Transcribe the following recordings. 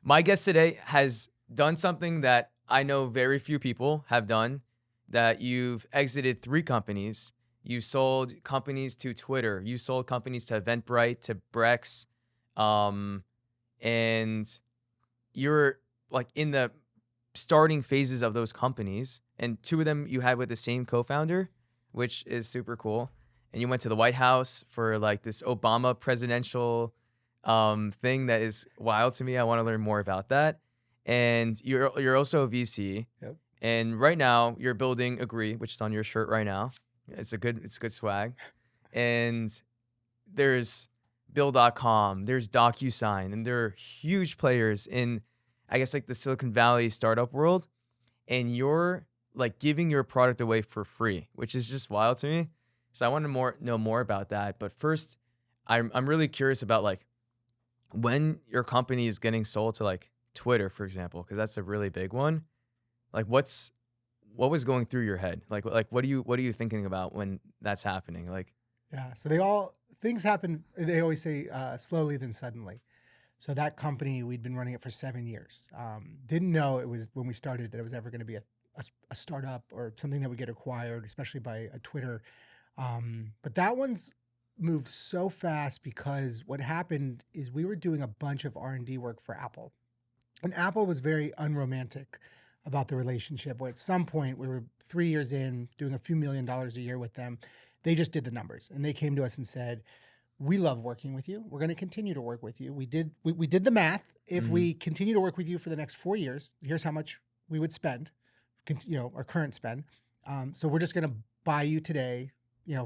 My guest today has done something that I know very few people have done, that you've exited 3 companies. You sold companies to Twitter, you sold companies to Eventbrite, to Brex, um, and you're, like, in the starting phases of those companies, and 2 of them you had with the same co-founder, which is super cool, and you went to the White House for, like, this Obama presidential, thing that is wild to me. I wanna learn more about that, and you're also a VC, Yep. and right now you're building Agree, which is on your shirt right now. It's good swag, and there's Bill.com, there's DocuSign, and there are huge players in, I guess, like, the Silicon Valley startup world, and you're, like, giving your product away for free, which is just wild to me. So I wanna know more about that, but first, I'm really curious about, like, when your company is getting sold to, like, Twitter, for example, because that's a really big one. Like, what was going through your head? Like, what are you thinking about when that's happening? Like, Yeah. So they all things happen. They always say slowly then suddenly. So that company, we'd been running it for 7 years. Didn't know it was when we started that it was ever going to be a startup or something that would get acquired, especially by a Twitter. But that one's moved so fast because what happened is we were doing a bunch of R&D work for Apple, and Apple was very unromantic about the relationship. Where at some point we were 3 years in, doing a few $1 million a year with them. They just did the numbers, and they came to us and said, "We love working with you. We're going to continue to work with you. We did the math. If mhm. we continue to work with you for the next 4 years, here's how much we would spend, our current spend. So we're just going to buy you today,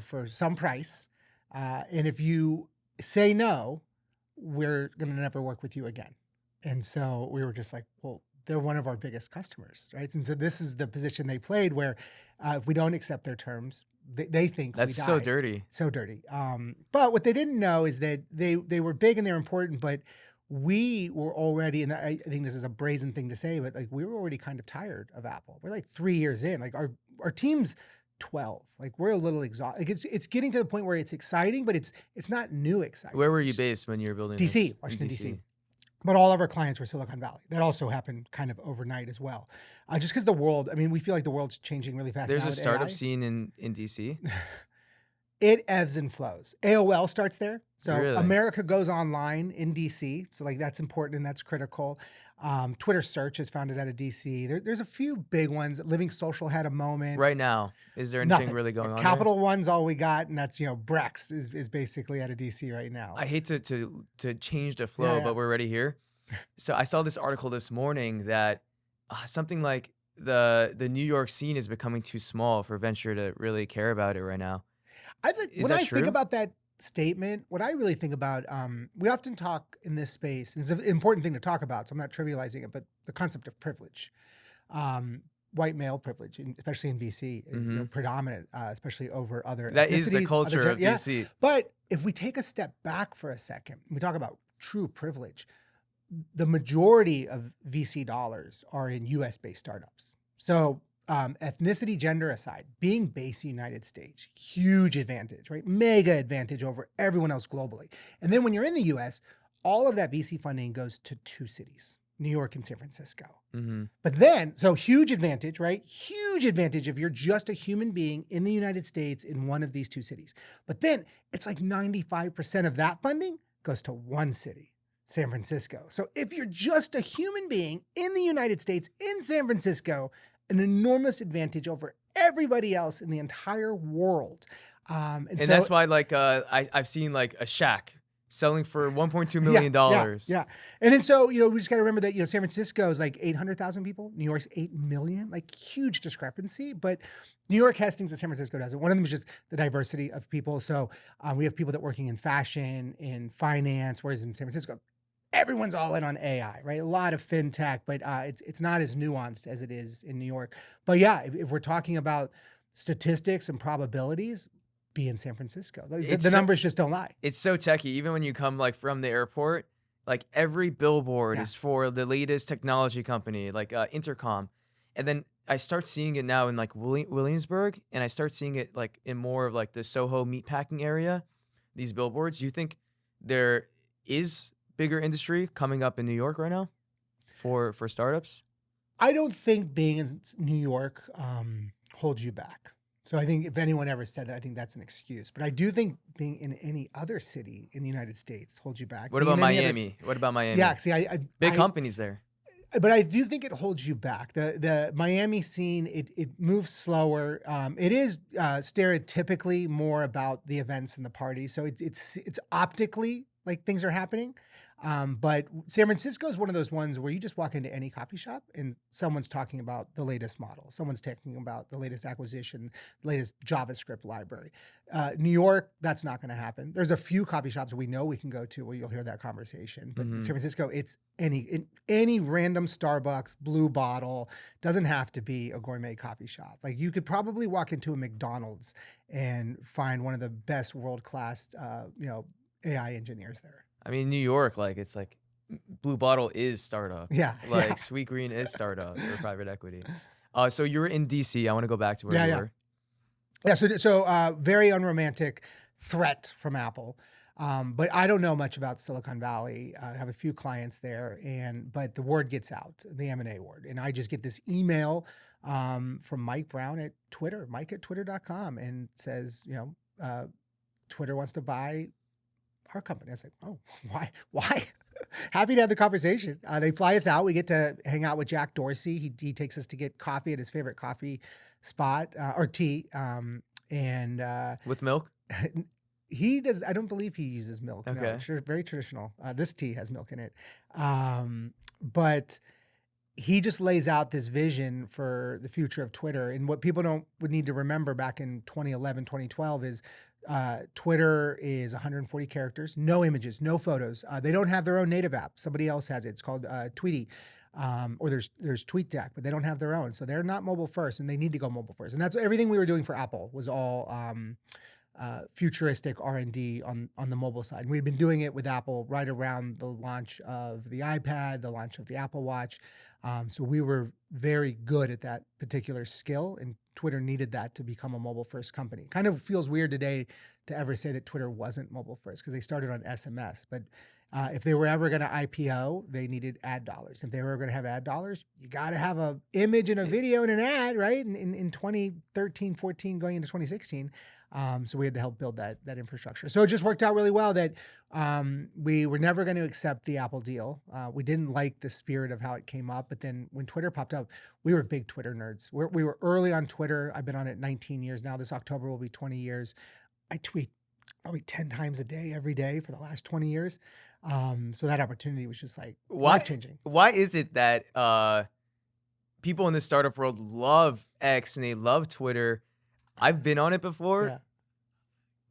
for some price. And if you say no, we're going to never work with you again." And so we were just like, well, they're one of our biggest customers, right? And so this is the position they played where if we don't accept their terms, they think we That's so die. dirty. So dirty. But what they didn't know is that they were big and they're important, but we were already, and I think this is a brazen thing to say, but like we were already kind of tired of Apple. We're like 3 years in. Like our team's 12. Like we're a little exhausted. Like it's getting to the point where it's exciting, but it's not new exciting. Where were you based when you were building DC, this? In Washington DC. DC? But all of our clients were Silicon Valley. That also happened kind of overnight as well. Just because the world, I mean, we feel like the world's changing really fast There's now a with startup AI. scene in DC? It ebbs and flows. AOL starts there. So Really? America goes online in DC. So like that's important and that's critical. Twitter Search is founded out of DC. There's a few big ones. Living Social had a moment. Right now, is there anything Nothing. really going on there? Capital One's all we got, and that's Brex is basically out of DC right now. I hate to change the Yeah, flow, yeah. but we're already here. So I saw this article this morning that something like the New York scene is becoming too small for venture to really care about it right now. I think Is when that I think true? about that statement, what I really think about, we often talk in this space, and it's an important thing to talk about, so I'm not trivializing it, but the concept of privilege. White male privilege, especially in VC, is Mhm. predominant, especially over other That is the ethnicities, culture of yeah. VC. But if we take a step back for a second, we talk about true privilege. The majority of VC dollars are in US based startups. So, ethnicity, gender aside, being based in the United States, huge advantage, right? Mega advantage over everyone else globally. And then when you're in the US, all of that VC funding goes to 2 cities, New York and San Francisco. Mhm. But then, so huge advantage, right? Huge advantage if you're just a human being in the United States in one of these 2 cities. But then it's like 95% of that funding goes to one city, San Francisco. So if you're just a human being in the United States, in San Francisco, an enormous advantage over everybody else in the entire world. And And so that's why, like, I've seen, like, a shack selling for $1.2 yeah, million yeah, dollars. yeah. And then so, we just got to remember that, San Francisco is like 800,000 people. New York's 8 million, like huge discrepancy. But New York has things that San Francisco doesn't. One of them is just the diversity of people. So we have people that working in fashion, in finance, whereas in San Francisco, everyone's all in on AI, right? A lot of fintech, but it's not as nuanced as it is in New York. But yeah, if we're talking about statistics and probabilities, be in San Francisco. It's The so numbers just don't lie. it's so techy. Even when you come, like, from the airport, like, every billboard Yeah. is for the latest technology company, like, Intercom. And then I start seeing it now in, like, Williamsburg, and I start seeing it, like, in more of, like, the Soho meatpacking area, these billboards. Do you think there is bigger industry coming up in New York right now? for startups? I don't think being in New York holds you back. So I think if anyone ever said that, I think that's an excuse. But I do think being in any other city in the United States holds you back. What Being about in any other Miami? What about Miami? yeah, see, Big companies there. but I do think it holds you back. The Miami scene, it moves slower. It is stereotypically more about the events and the parties. So it's optically like things are happening. But San Francisco is one of those ones where you just walk into any coffee shop and someone's talking about the latest model. Someone's talking about the latest acquisition, latest JavaScript library. New York, that's not going to happen. There's a few coffee shops we know we can go to where you'll hear that conversation. But San Francisco, it's any random Starbucks, blue bottle, doesn't have to be a gourmet coffee shop. Like you could probably walk into a McDonald's and find one of the best world-class, AI engineers there. I mean, New York, like it's like Blue Bottle is startup. Yeah. Like Sweet Green is startup or private equity. So you were in DC. I want to go back to where you were. Yeah. So very unromantic threat from Apple. But I don't know much about Silicon Valley. I have a few clients there, but the word gets out, the M&A word. And I just get this email from Mike Brown at Twitter, mike@twitter.com, and says, Twitter wants to buy our company. I was like, oh, why? Happy to have the conversation. They fly us out. We get to hang out with Jack Dorsey. He takes us to get coffee at his favorite coffee spot or tea. With milk? He does. I don't believe he uses milk. Okay. No, sure, very traditional. This tea has milk in it. But he just lays out this vision for the future of Twitter. And what people would need to remember back in 2011, 2012 is Twitter is 140 characters, no images, no photos. They don't have their own native app. Somebody else has it. It's called Tweety. Or there's TweetDeck, but they don't have their own. So they're not mobile first, and they need to go mobile first. And that's everything we were doing for Apple was all futuristic R&D on the mobile side. And we've been doing it with Apple right around the launch of the iPad, the launch of the Apple Watch. So we were very good at that particular skill, and Twitter needed that to become a mobile first company. Kind of feels weird today to ever say that Twitter wasn't mobile first because they started on SMS. But if they were ever going to IPO, they needed ad dollars. If they were going to have ad dollars, you got to have an image and a video and an ad, right? In 2013, 14, going into 2016. So we had to help build that infrastructure. So it just worked out really well that we were never going to accept the Apple deal. We didn't like the spirit of how it came up. But then when Twitter popped up, we were big Twitter nerds. We were early on Twitter. I've been on it 19 years now. This October will be 20 years. I tweet probably 10 times a day, every day for the last 20 years. So that opportunity was just like life-changing. Why is it that people in the startup world love X and they love Twitter? I've been on it before. Yeah.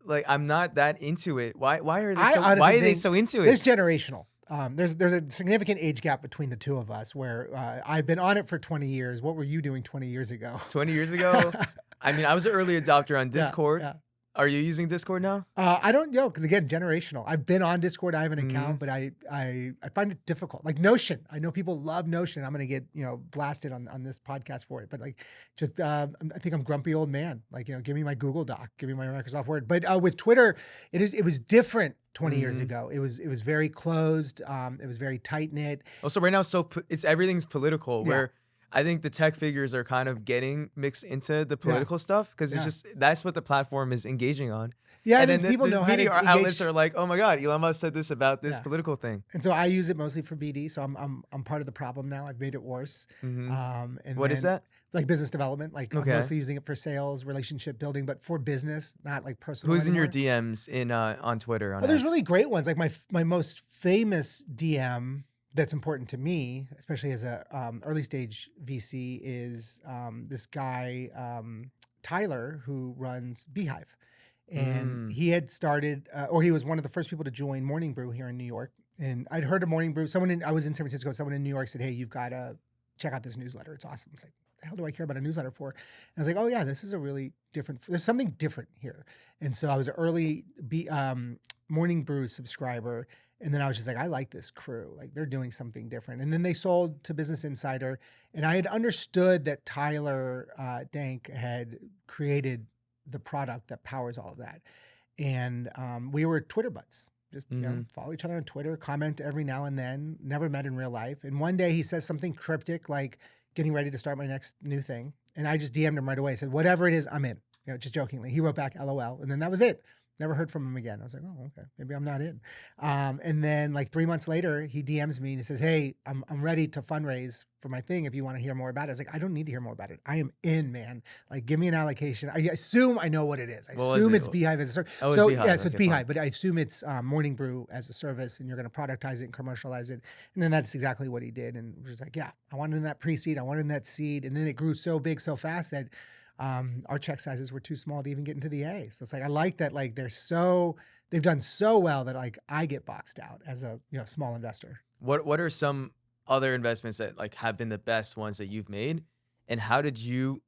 Like I'm not that into it. Why are they so into it? It's generational. There's a significant age gap between the two of us where I've been on it for 20 years. What were you doing 20 years ago? 20 years ago? I mean, I was an early adopter on Discord. Yeah. Are you using Discord now? I don't know, because again, generational. I've been on Discord. I have an account, but I find it difficult. Like Notion, I know people love Notion. I'm gonna get blasted on this podcast for it, but like just I think I'm grumpy old man. Like give me my Google Doc, give me my Microsoft Word. But with Twitter, it was different 20 years ago. It was very closed. It was very tight knit. Also, right now, everything's political. Yeah. Where I think the tech figures are kind of getting mixed into the political stuff because that's what the platform is engaging on. Yeah, and then people know how to media outlets are like, oh my God, Elon Musk said this about this political thing. And so I use it mostly for BD. So I'm part of the problem now. I've made it worse. And what is that? Like business development. Like I'm mostly using it for sales, relationship building, but for business, not like personal. Who's anymore. in your DMs on Twitter? There's really great ones. Like my most famous DM that's important to me, especially as a early stage VC, is this guy Tyler, who runs Beehive, and he had started, or he was one of the first people to join Morning Brew here in New York. And I'd heard of Morning Brew. I was in San Francisco. Someone in New York said, "Hey, you've got to check out this newsletter. It's awesome." It's like, what the hell do I care about a newsletter for? And I was like, oh yeah, this is a really different. There's something different here. And so I was an early Morning Brew subscriber. And then I was just like, I like this crew. Like they're doing something different. And then they sold to Business Insider. And I had understood that Tyler Dank had created the product that powers all of that. And we were Twitter buds. just Mm-hmm. follow each other on Twitter, comment every now and then. Never met in real life. And one day he says something cryptic like getting ready to start my next new thing, and I just DM'd him right away. Said whatever it is, I'm in. Just jokingly. He wrote back LOL, and then that was it. Never heard from him again. I was like, oh, okay, maybe I'm not in. And then like 3 months later, he DMs me and he says, hey, I'm ready to fundraise for my thing if you want to hear more about it. I was like, I don't need to hear more about it. I am in, man. Like, give me an allocation. I assume I know what it is. I What was assume it? it's Beehive as a service. Oh, it's So Beehive. yeah, so it's Okay, fine. Beehive, but I assume it's Morning Brew as a service, and you're going to productize it and commercialize it. And then that's exactly what he did. And we're just like, yeah, I wanted in that pre-seed, I wanted in that seed, and then it grew so big so fast that our check sizes were too small to even get into the A. So it's like I like that, like they've done so well that like I get boxed out as a small investor. What are some other investments that like have been the best ones that you've made, and how did you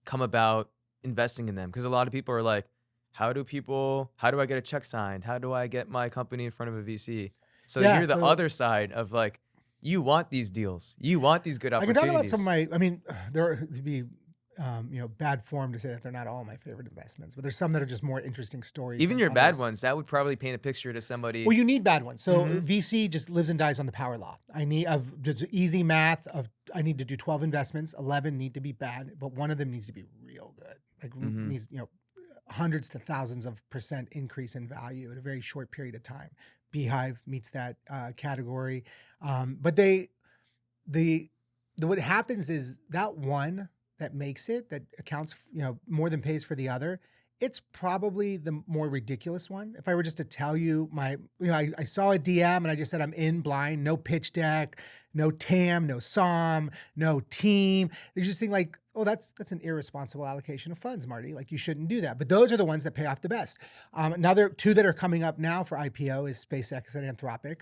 come about investing in them? Because a lot of people are like, how do I get a check signed? How do I get my company in front of a VC? So Yeah, you're the so other side of like, you want these deals, you want these good I can talk about some opportunities. of my. I mean, there to be bad form to say that they're not all my favorite investments, but there's some that are just more interesting stories Even than your bad others. ones, that would probably paint a picture to Well, somebody. you need bad ones. So Mhm. VC just lives and dies on the power law. Of just easy math of I need to do 12 investments, 11 need to be bad, but one of them needs to be real good. Like Mhm. needs, hundreds to thousands of % increase in value in a very short period of time. Beehive meets that category. But what happens is that one that makes it, that accounts, more than pays for the other, it's probably the more ridiculous one. If I were just to tell you I saw a DM and I just said I'm in blind, no pitch deck, no TAM, no SOM, no team. They just think like, oh, that's an irresponsible allocation of funds, Marty. Like you shouldn't do that. But those are the ones that pay off the best. Another two that are coming up now for IPO is SpaceX and Anthropic.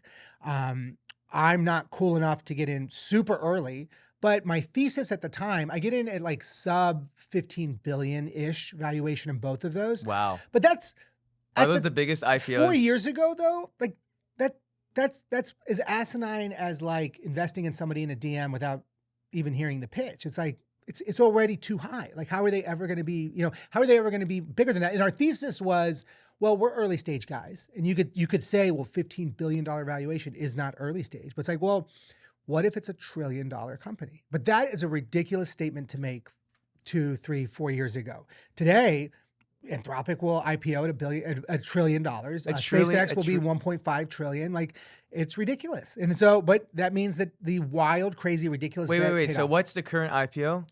I'm not cool enough to get in super early, but my thesis at the time, I get in at like sub 15 billion-ish valuation in both of those. Wow. But that's Are at those the the biggest 4 IPOs? years ago though, like that's as asinine as like investing in somebody in a DM without even hearing the pitch. It's like it's already too high. Like how are they ever going to be, how are they ever going to be bigger than that? And our thesis was, well, we're early stage guys. And you could say, well, $15 billion valuation is not early stage. But it's like, well, what if it's $1 trillion company? But that is a ridiculous statement to make 2, 3, 4 years ago. Today, Anthropic will IPO at $1 trillion. SpaceX will be 1.5 trillion. Like it's ridiculous. And so, but that means that the wild, crazy, ridiculous. Wait. bet paid So off. what's the current IPO?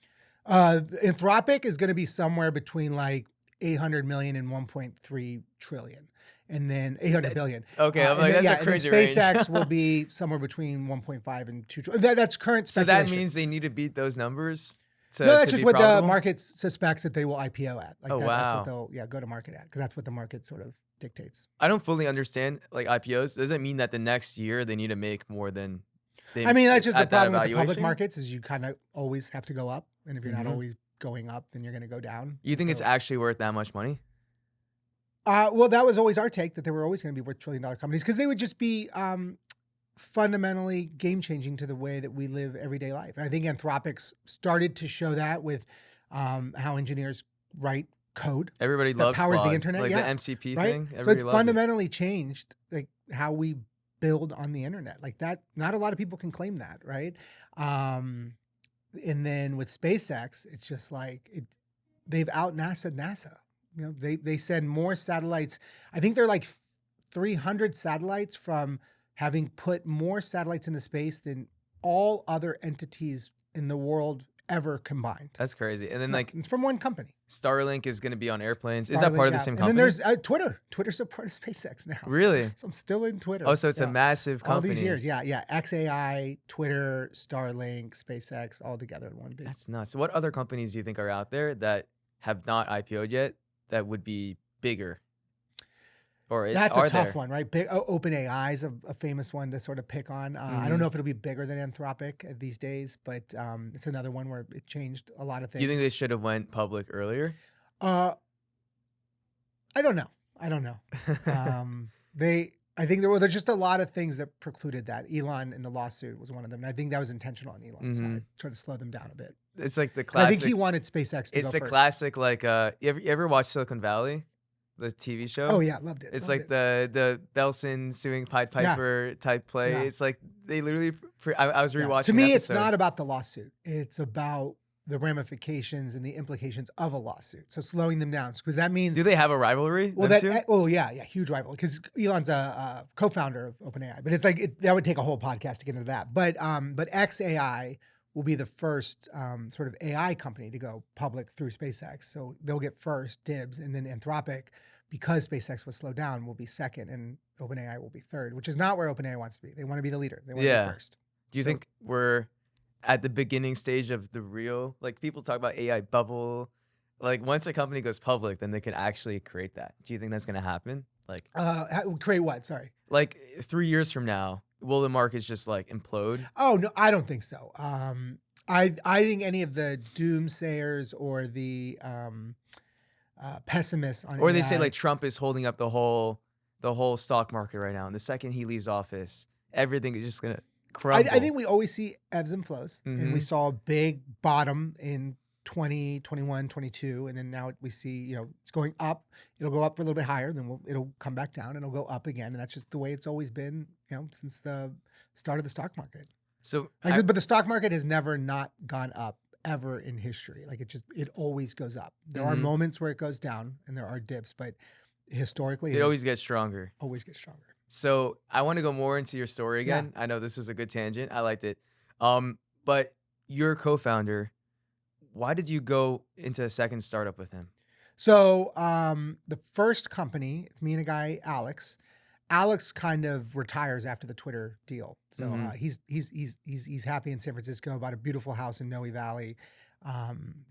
Anthropic is going to be somewhere between like 800 million and 1.3 trillion. And then 800 billion. Okay, I'm And like, then, that's a and then crazy range. SpaceX will be somewhere between 1.5 and 2 trillion. That's current So speculation. that means they need to beat those numbers to, No, that's to just be what profitable? the market suspects that they will IPO at. Like Oh, that's wow. what they'll go to market at, because that's what the market sort of dictates. I don't fully understand like IPOs. Does it mean that the next year they need to make more than they I mean, that's just the at that problem with the public evaluation? markets is you kind of always have to go up, and if you're not Mhm. always going up, then you're going to go down. You think it's So- actually worth that much money? Well, that was always our take, that they were always going to be worth $1 trillion companies because they would just be fundamentally game changing to the way that we live everyday life. And I think Anthropic's started to show that with how engineers write code, Everybody that loves powers the Claude, internet, like yeah, the MCP right? thing. So Everybody it's loves it. fundamentally changed like how we build on the internet. Like that, not a lot of people can claim that, right? And then with SpaceX, it's just like they've out NASA. They send more satellites. I think they're like 300 satellites from having put more satellites into space than all other entities in the world ever combined. That's crazy. And then It's like nuts. It's from one company. Starlink is going to be on airplanes. Is that Starlink, part of the yeah. same And company? then there's Twitter. Twitter's a part of SpaceX now. Really? So I'm still in Twitter. Oh, so it's a Yeah. massive all company. these years. Yeah. XAI, Twitter, Starlink, SpaceX, all together in one big. That's nuts. So what other companies do you think are out there that have not IPO'd yet that would be bigger? Or That's a are tough there? one, right? OpenAI is a famous one to sort of pick on. I don't Mhm. know if it'll be bigger than Anthropic these days, but it's another one where it changed a lot of things. Do you think they should have went public earlier? I don't know. I think there's just a lot of things that precluded that. Elon in the lawsuit was one of them. And I think that was intentional on Elon's Mhm. side, trying to slow them down a bit. It's like the 'Cause I think classic. he wanted SpaceX to It's go the first. classic like you ever watch Silicon Valley? the TV Oh show. yeah, loved it. It's Loved like it. the Belson suing Pied Yeah, Piper type play. yeah. It's like they literally. I was Yeah. To rewatching an me, it's episode. not about the lawsuit. It's about the ramifications and the implications of a lawsuit. So slowing them down, because that means Do they have a rivalry? well them that two? oh yeah, yeah, huge rival because Elon's a co-founder of OpenAI, but it's like that would take a whole podcast to get into that. But xAI will be the first sort of AI company to go public through SpaceX, so they'll get first dibs, and then Anthropic, because SpaceX was slowed down, will be second, and OpenAI will be third, which is not where OpenAI wants to be. They want to be the leader. They want to Yeah. be first. Do you So- think we're at the beginning stage of the real, like people talk about AI bubble, like once a company goes public, then they can actually create that. Do you think that's going to happen? Create what? Sorry. Like 3 years from now, will the markets just like implode? Oh no, I don't think so. I think any of the doomsayers or the pessimists on Or they say AI, like Trump is holding up the whole stock market right now. And the second he leaves office, everything is just going to crumble. I think we always see ebbs and flows, and we Mhm. saw a big bottom in 2021, 22, and then now we see, it's going up. It'll go up for a little bit higher, then it'll come back down, and it'll go up again, and that's just the way it's always been, since the start of the stock market. So But the stock market has never not gone up ever in history. Like it always goes up. There are Mhm. moments where it goes down, and there are dips, but historically, it always gets stronger. always gets stronger. So I want to go more into your story Yeah. again. I know this was a good tangent. I liked it. But you're a co-founder. Why did you go into a second startup with him? So the first company, it's me and a guy, Alex. Alex kind of retires after the Twitter deal. So Mhm. he's happy in San Francisco, bought a beautiful house in Noe Valley,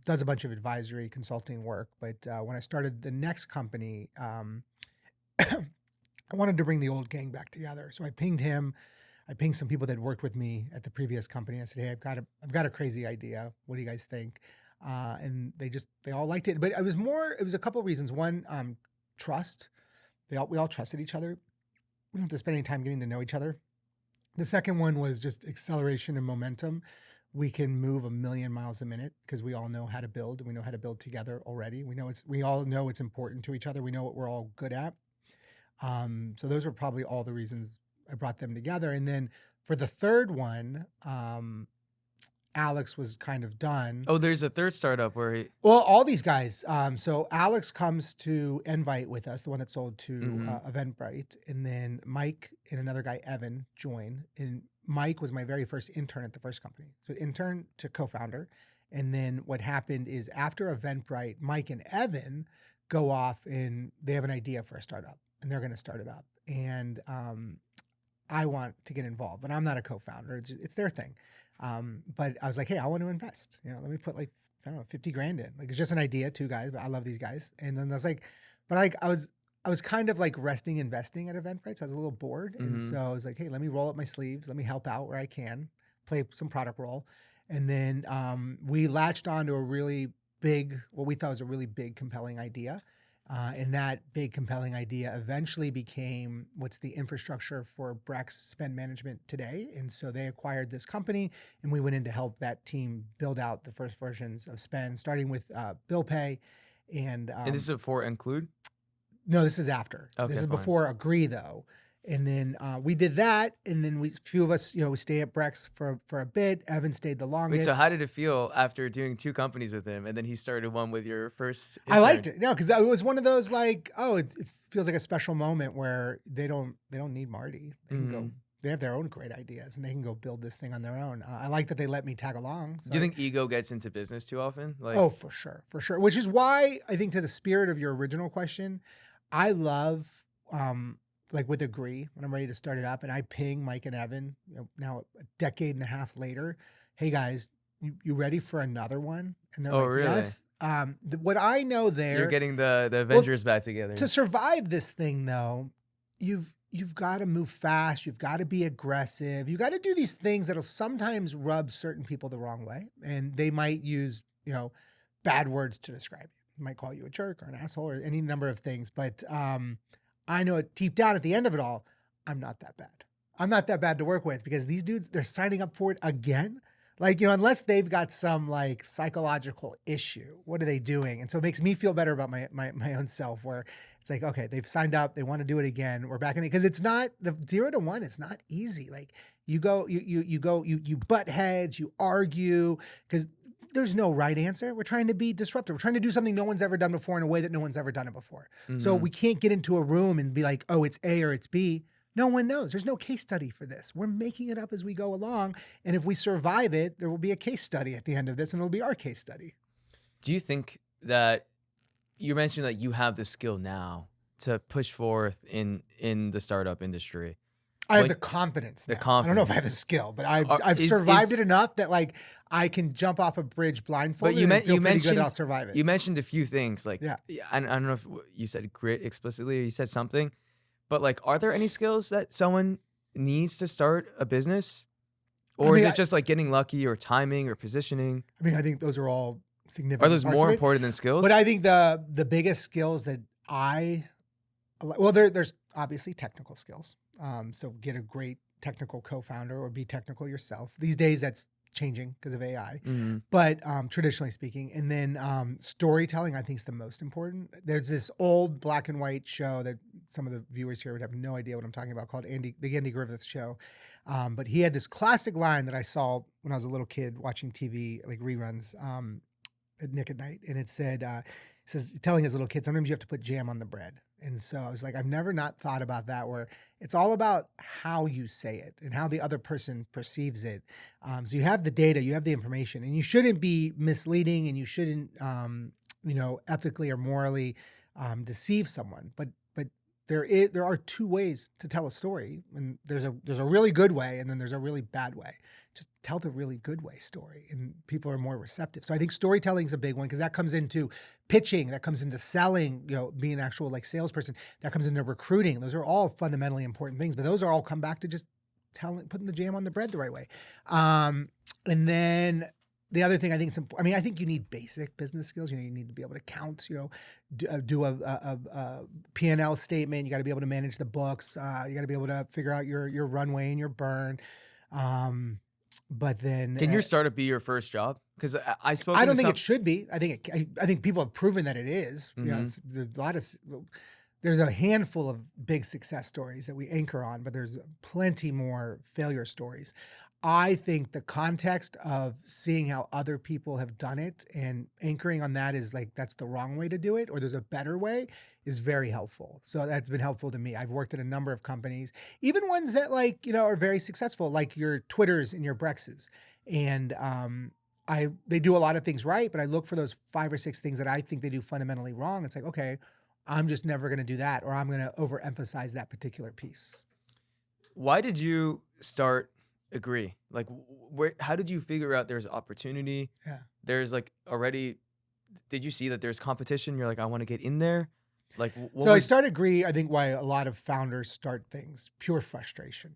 does a bunch of advisory consulting work. But when I started the next company, I wanted to bring the old gang back together. So I pinged him. I pinged some people that worked with me at the previous company. I said, "Hey, I've got a crazy idea. What do you guys think?" And they all liked it. But it was a couple of reasons. One, trust. We all trusted each other. We don't have to spend any time getting to know each other. The second one was just acceleration and momentum. We can move 1,000,000 miles a minute because we all know how to build, and we know how to build together already. We all know it's important to each other. We know what we're all good at. So those are probably all the reasons I brought them together. And then for the third one, Alex was kind of done. Oh, there's a third startup where Well, all these guys. So Alex comes to Envite with us, the one that sold to Eventbrite, and then Mike and another guy, Evan, join. And Mike was my very first intern at the first company. So intern to co-founder. And then what happened is after Eventbrite, Mike and Evan go off and they have an idea for a startup, and they're going to start it up. And I want to get involved, but I'm not a co-founder. It's their thing. But I was like, hey, I want to invest. Let me put 50 grand in. Like, it's just an idea, two guys, but I love these guys. And then I was like, but I was kind of like resting investing at Eventbrite, so I was a little bored. And so I was like, hey, let me roll up my sleeves. Let me help out where I can, play some product role. And then we latched onto what we thought was a really big, compelling idea. And that big, compelling idea eventually became what's the infrastructure for Brex spend management today. And so they acquired this company, and we went in to help that team build out the first versions of spend, starting with bill pay. And this is before Include? no, this is after. Okay, This is fine. before Agree, though. And then we did that, and then a few of us, we stayed at Brex for a bit. Evan stayed the Wait, longest. so how did it feel after doing 2 companies with him, and then he started one with your first I liked intern? it. No, because it was one of those like, it feels like a special moment where they don't need Marty. They can go. They have their own great ideas, and they can go build this thing on their own. I like that they let me tag along. So Do you think ego gets into business too often? Like, Oh, for sure. Which is why I think, to the spirit of your original question, I love like with Agree, when I'm ready to start it up, and I ping Mike and Evan, now a decade and a half later, hey guys, you ready for another one? And they're Oh, like, really? yes. What I know there, you're getting the Avengers back together. to survive this thing though, you've got to move fast. You've got to be aggressive. You got to do these things that'll sometimes rub certain people the wrong way, and they might use bad words to describe you. They might call you a jerk or an asshole or any number of things. But I know it deep down at the end of it all, I'm not that bad. I'm not that bad to work with, because these dudes, they're signing up for it again. Like, unless they've got some like psychological issue, what are they doing? And so it makes me feel better about my own self, where it's like, okay, they've signed up, they want to do it again. We're back in it. Cause it's not the 0 to 1. It's not easy. Like you butt heads, you argue because there's no right answer. We're trying to be disruptive. We're trying to do something no one's ever done before in a way that no one's ever done it before. So Mhm. we can't get into a room and be like, oh, it's A or it's B. No one knows. There's no case study for this. We're making it up as we go along. And if we survive it, there will be a case study at the end of this, and it'll be our case study. Do you think that you mentioned that you have the skill now to push forth in the startup industry? I have When the confidence the now. I don't know if I have the confidence. skill, but I've Are, I've is survived is it enough that like I can jump off a bridge but blindfolded you and meant feel you pretty good that I'll mentioned survive it. you mentioned a few things like Yeah. I don't know if you said grit explicitly or you said something, but like are there any skills that someone needs to start a business? I Or is mean, it just like getting lucky or timing or positioning? I think those are all Are significant those parts of more it. important than But skills? I think the biggest skills that there's obviously technical skills. So get a great technical co-founder or be technical yourself. These days that's changing because of AI, Mm-hmm. but traditionally speaking, and then storytelling I think is the most important. There's this old black and white show that some of the viewers here would have no idea what I'm talking about called the Andy Griffith Show. But he had this classic line that I saw when I was a little kid watching TV, like reruns at Nick at Night. And it says, telling his little kid, sometimes you have to put jam on the bread. And so I was like, I've never not thought about that, where it's all about how you say it and how the other person perceives it. So you have the data, you have the information, and you shouldn't be misleading, and you shouldn't, ethically or morally deceive someone. But there are two ways to tell a story, and there's a really good way, and then there's a really bad way. Just tell the really good way story, and people are more receptive. So I think storytelling is a big one because that comes into pitching, that comes into selling, being an actual like salesperson, that comes into recruiting. Those are all fundamentally important things, but those are all come back to just putting the jam on the bread the right way. And then the other thing I think I think you need basic business skills. You need to be able to count, do a P&L statement. You got to be able to manage the books. You got to be able to figure out your runway and your burn. But then Can your startup be your first job? Because I spoke I to don't think some. it should be. I think people have proven that it is. Mhm. There's a handful of big success stories that we anchor on, but there's plenty more failure stories. I think the context of seeing how other people have done it and anchoring on that is like, that's the wrong way to do it, or there's a better way, is very helpful. So that's been helpful to me. I've worked at a number of companies, even ones that are very successful, like your Twitters and your Brexes. And they do a lot of things right, but I look for those 5 or 6 things that I think they do fundamentally wrong. It's like, okay, I'm just never going to do that, or I'm going to overemphasize that particular piece. Why did you start Agree? Like, how did you figure out there's opportunity? Yeah. There's like already, did you see that there's competition? You're like, I want to get in there. Like, what So I was, started Agree, I think why a lot of founders start things, pure frustration.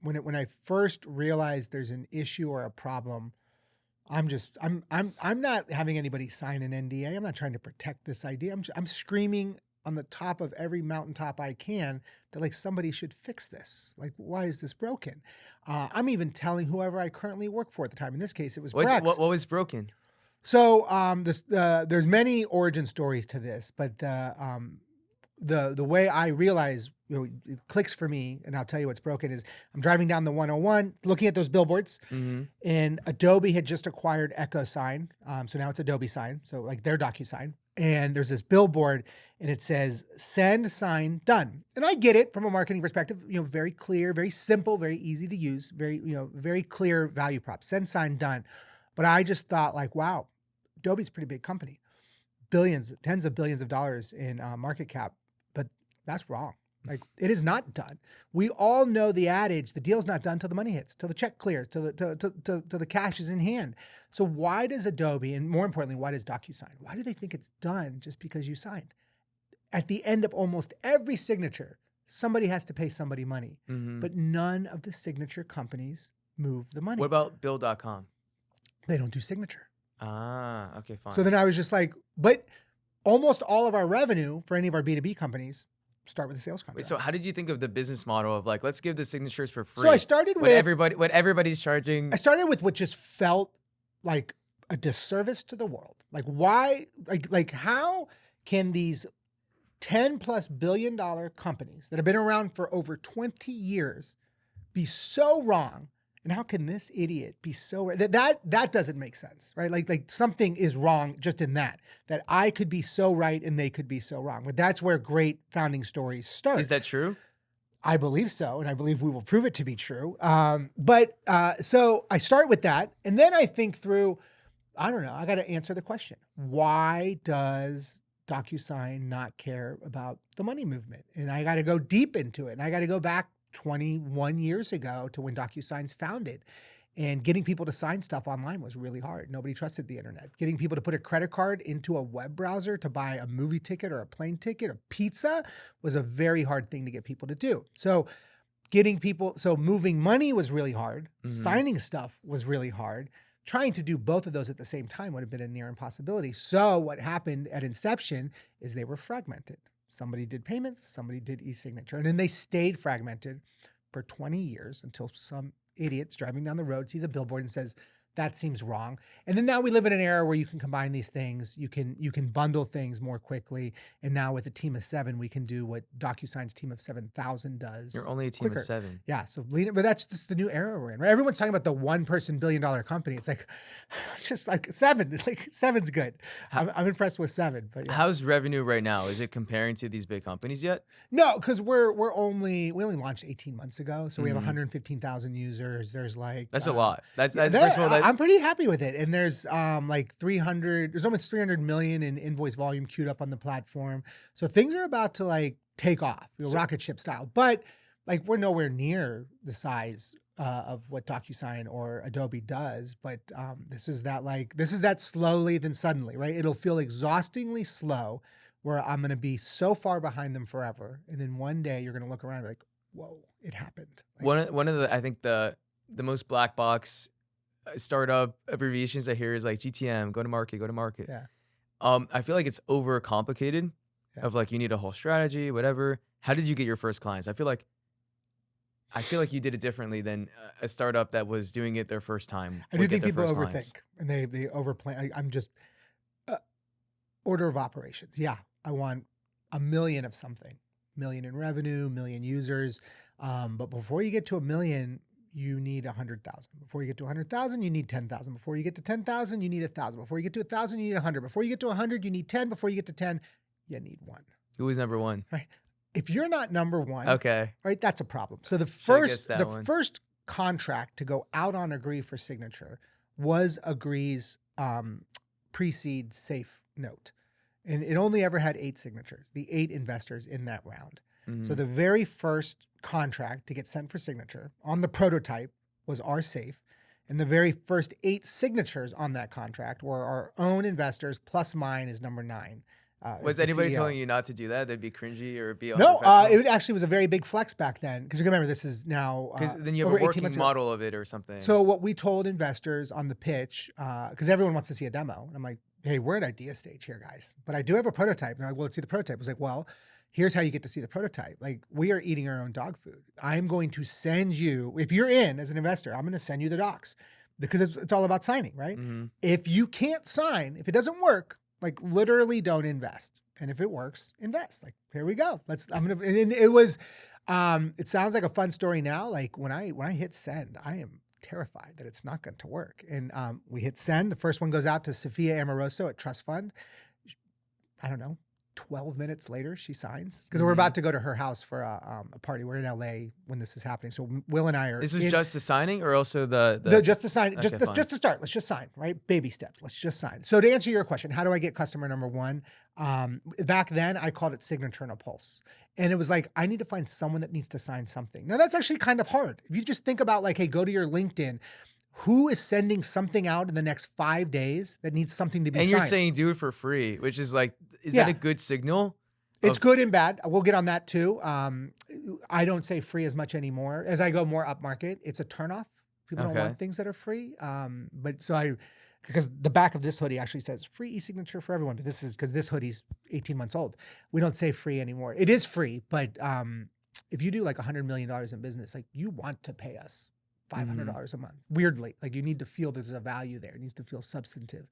When I first realized there's an issue or a problem, I'm not having anybody sign an NDA. I'm not trying to protect this idea. I'm screaming on the top of every mountaintop I can that like somebody should fix this. Like, why is this broken? I'm even telling whoever I currently work for at the time. In this case, it was Brex. what was broken? So there's many origin stories to this, but the way I realize it clicks for me, and I'll tell you what's broken, is I'm driving down the 101, looking at those billboards, Mm-hmm. and Adobe had just acquired EchoSign. So now it's Adobe Sign, so like their DocuSign. And there's this billboard, and it says "Send, sign, done." And I get it from a marketing perspective, very clear, very simple, very easy to use, very clear value prop. Send, sign, done. But I just thought like, wow, Adobe's a pretty big company, billions, tens of billions of dollars in market cap, but that's wrong. Like, it is not done. We all know the adage: the deal's not done till the money hits, till the check clears, till the cash is in hand. So why does Adobe, and more importantly, why does DocuSign, why do they think it's done just because you signed? At the end of almost every signature, somebody has to pay somebody money, Mm-hmm. but none of the signature companies move the money. What about Bill.com? They don't do signature. Ah, okay, fine. So then I was just like, but almost all of our revenue for any of our B2B companies start with a sales Wait, contract. so how did you think of the business model of like, let's give the signatures for free? So I started what with everybody's charging. I started with what just felt like a disservice to the world. Like why, like how can these 10 plus billion dollar companies that have been around for over 20 years be so wrong? And how can this idiot be so right? That doesn't make sense, right? Like something is wrong just in that I could be so right and they could be so wrong. But that's where great founding stories start. Is that true? I believe so, and I believe we will prove it to be true. So I start with that, and then I think through, I don't know, I got to answer the question. Why does DocuSign not care about the money movement? And I got to go deep into it, and I got to go back 21 years ago to when DocuSign's founded. And getting people to sign stuff online was really hard. Nobody trusted the internet. Getting people to put a credit card into a web browser to buy a movie ticket or a plane ticket or pizza was a very hard thing to get people to do. So moving money was really hard. Signing stuff was really hard. Trying to do both of those at the same time would have been a near impossibility. So what happened at inception is they were fragmented. Somebody did payments, somebody did e-signature, and then they stayed fragmented for 20 years until some idiots driving down the road sees a billboard and says, that seems wrong. And then now we live in an era where you can combine these things. You can bundle things more quickly. And now with a team of 7, we can do what DocuSign's team of 7,000 does. You're only a team quicker. of 7. Yeah. So, but that's just the new era we're in, right? Everyone's talking about the one-person billion-dollar company. It's like, just like 7. Like 7's good. I'm impressed with 7. But yeah. How's revenue right now? Is it comparing to these big companies yet? No, because we only launched 18 months ago, so we have 115,000 users. There's like that's a lot. That's first of all, I'm pretty happy with it. And there's there's almost 300 million in invoice volume queued up on the platform. So things are about to like take off, rocket ship style. But like we're nowhere near the size of what DocuSign or Adobe does. But this is that slowly then suddenly, right? It'll feel exhaustingly slow, where I'm going to be so far behind them forever. And then one day you're going to look around and be like, whoa, it happened. Like, one of the, I think the most black box startup abbreviations I hear is like GTM, go to market. Yeah. I feel like it's overcomplicated of like, you need a whole strategy, whatever. How did you get your first clients? I feel like you did it differently than a startup that was doing it their first time. I do think people overthink and they overplan. I'm just order of operations. Yeah. I want 1 million of something, 1 million in revenue, 1 million users. But before you get to 1 million, you need 100,000. Before you get to 100,000, you need 10,000. Before you get to 10,000, you need 1,000. Before you get to 1,000, you need 100. Before you get to 100, you need 10. Before you get to 10, you need 1. Who was number 1? Right. If you're not number 1, okay, right, that's a problem. So the first contract to go out on Agree for signature was Agree's pre-seed safe note. And it only ever had 8 signatures, the 8 investors in that round. So the very first contract to get sent for signature on the prototype was our safe. And the very first 8 signatures on that contract were our own investors, plus mine is number 9. Was anybody telling you not to do that? That'd be cringy or be No, unprofessional? it actually was a very big flex back then. Because remember, this is now because then you have over a 18 months working ago. model of it or something. So what we told investors on the pitch, because everyone wants to see a demo. And I'm like, hey, we're at idea stage here, guys. But I do have a prototype. And they're like, well, let's see the prototype. I was like, well, here's how you get to see the prototype. Like, we are eating our own dog food. I'm going to send you, if you're in as an investor, I'm going to send you the docs. Because it's all about signing, right? If you can't sign, if it doesn't work, like literally don't invest. And if it works, invest. Like, here we go. And it was, it sounds like a fun story now. Like when I hit send, I am terrified that it's not going to work. And we hit send. The first one goes out to Sophia Amoroso at Trust Fund. I don't know, 12 minutes later, she signs. Because we're about to go to her house for a party. We're in LA when this is happening. So Will and I are. This was just the signing or also just the sign, okay, just to start. Let's just sign, right? Baby steps. Let's just sign. So to answer your question, how do I get customer number 1? Back then I called it Signature and a Pulse. And it was like, I need to find someone that needs to sign something. Now that's actually kind of hard. If you just think about like, hey, go to your LinkedIn, who is sending something out in the next 5 days that needs something to be signed? And you're saying do it for free, which is like, is that a good signal? It's good and bad. We'll get on that too. I don't say free as much anymore. As I go more up market, it's a turnoff. People don't want things that are free. But so because the back of this hoodie actually says free e-signature for everyone. But this is because this hoodie's 18 months old. We don't say free anymore. It is free, but if you do like $100 million in business, like you want to pay us $500 a month. Weirdly, like you need to feel there's a value there. It needs to feel substantive.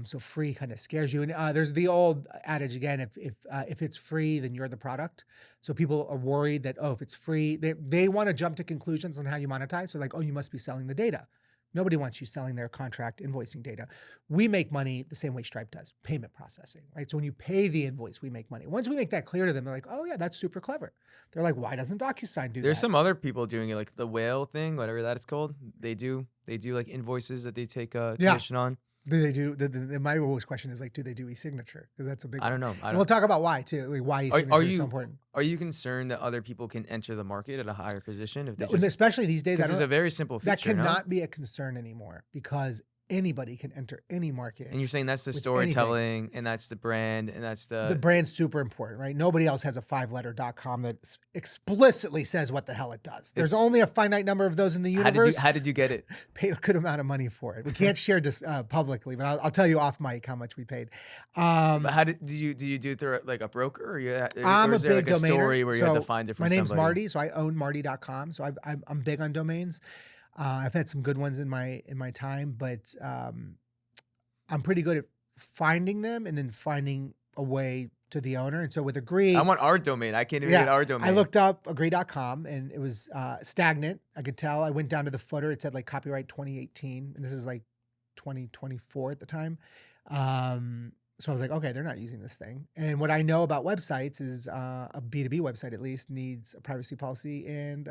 So free kind of scares you. And there's the old adage again: if it's free, then you're the product. So people are worried that if it's free, they want to jump to conclusions on how you monetize. So like, you must be selling the data. Nobody wants you selling their contract invoicing data. We make money the same way Stripe does, payment processing, right? So when you pay the invoice, we make money. Once we make that clear to them, they're like, oh yeah, that's super clever. They're like, why doesn't DocuSign do that? There's some other people doing it, like the whale thing, whatever that is called. They do like invoices that they take commission on. Do they do, my always question is like, do they do e-signature? Because that's a big I don't know. And we'll talk about why too, like why e-signature is so important. Are you concerned that other people can enter the market at a higher position? If they And especially these days, this is a very simple feature. That cannot be a concern anymore because anybody can enter any market. And you're saying that's the storytelling and that's the brand and that's the brand's super important, right? Nobody else has a 5-letter.com that explicitly says what the hell it does. There's only a finite number of those in the universe. How did you get it? Paid a good amount of money for it. We can't share this publicly, but I'll tell you off mic how much we paid. But how did you do it through like a broker, or I'm or is a there big like a domainer. story where you have to find it from My name's somebody? Marty, so I own Marty.com. So I'm big on domains. I've had some good ones in my time, but I'm pretty good at finding them and then finding a way to the owner. And so with Agree, I want our domain. I can't even get our domain. I looked up Agree.com and it was stagnant. I could tell. I went down to the footer. It said like copyright 2018. And this is like 2024 at the time. So I was like, okay, they're not using this thing. And what I know about websites is a B2B website at least needs a privacy policy. And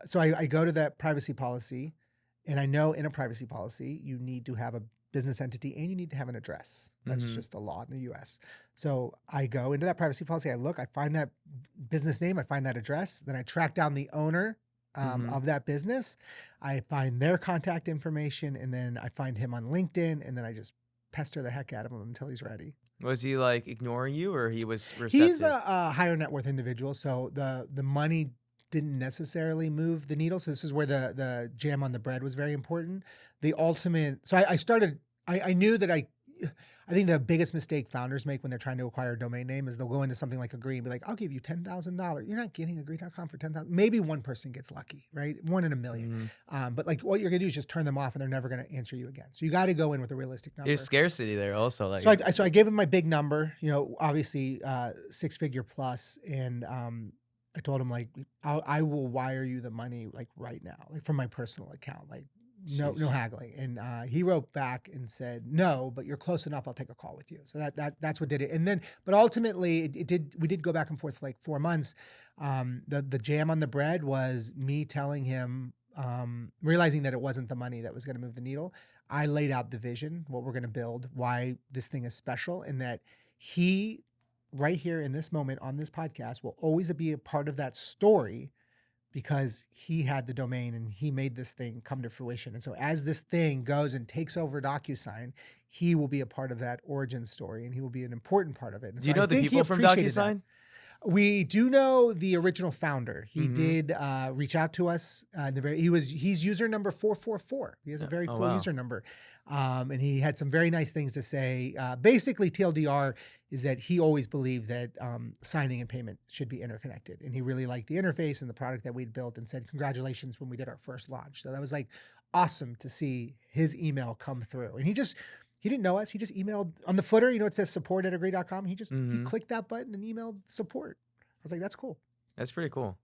so I go to that privacy policy. And I know in a privacy policy, you need to have a business entity and you need to have an address. That's just a law in the US. So I go into that privacy policy, I look, I find that business name, I find that address, then I track down the owner of that business. I find their contact information and then I find him on LinkedIn and then I just pester the heck out of him until he's ready. Was he like ignoring you or he was receptive? He's a higher net worth individual. So the money didn't necessarily move the needle. So this is where the jam on the bread was very important. The ultimate, so I knew that I think the biggest mistake founders make when they're trying to acquire a domain name is they'll go into something like Agree and be like, I'll give you $10,000. You're not getting Agree.com for $10,000. Maybe one person gets lucky, right? 1 in a million. But like what you're gonna do is just turn them off and they're never gonna answer you again. So you got to go in with a realistic number. There's scarcity there also. Like so I gave him my big number, obviously 6-figure plus. And I told him like, I will wire you the money like right now, like from my personal account, like no haggling. And he wrote back and said, no, but you're close enough. I'll take a call with you. So that's what did it. And then, but ultimately we did go back and forth for like 4 months. The jam on the bread was me telling him, realizing that it wasn't the money that was going to move the needle. I laid out the vision, what we're going to build, why this thing is special, and that he, right here in this moment on this podcast, will always be a part of that story because he had the domain and he made this thing come to fruition. And so as this thing goes and takes over DocuSign, he will be a part of that origin story and he will be an important part of it. And do you know the people from DocuSign? We do know the original founder. He did reach out to us. He's user number 444. He has a very cool user number. And he had some very nice things to say. Basically, TLDR is that he always believed that signing and payment should be interconnected. And he really liked the interface and the product that we'd built and said, congratulations when we did our first launch. So that was like awesome to see his email come through. And he didn't know us. He just emailed on the footer, it says support@agree.com. He just he clicked that button and emailed support. I was like, that's cool. That's pretty cool.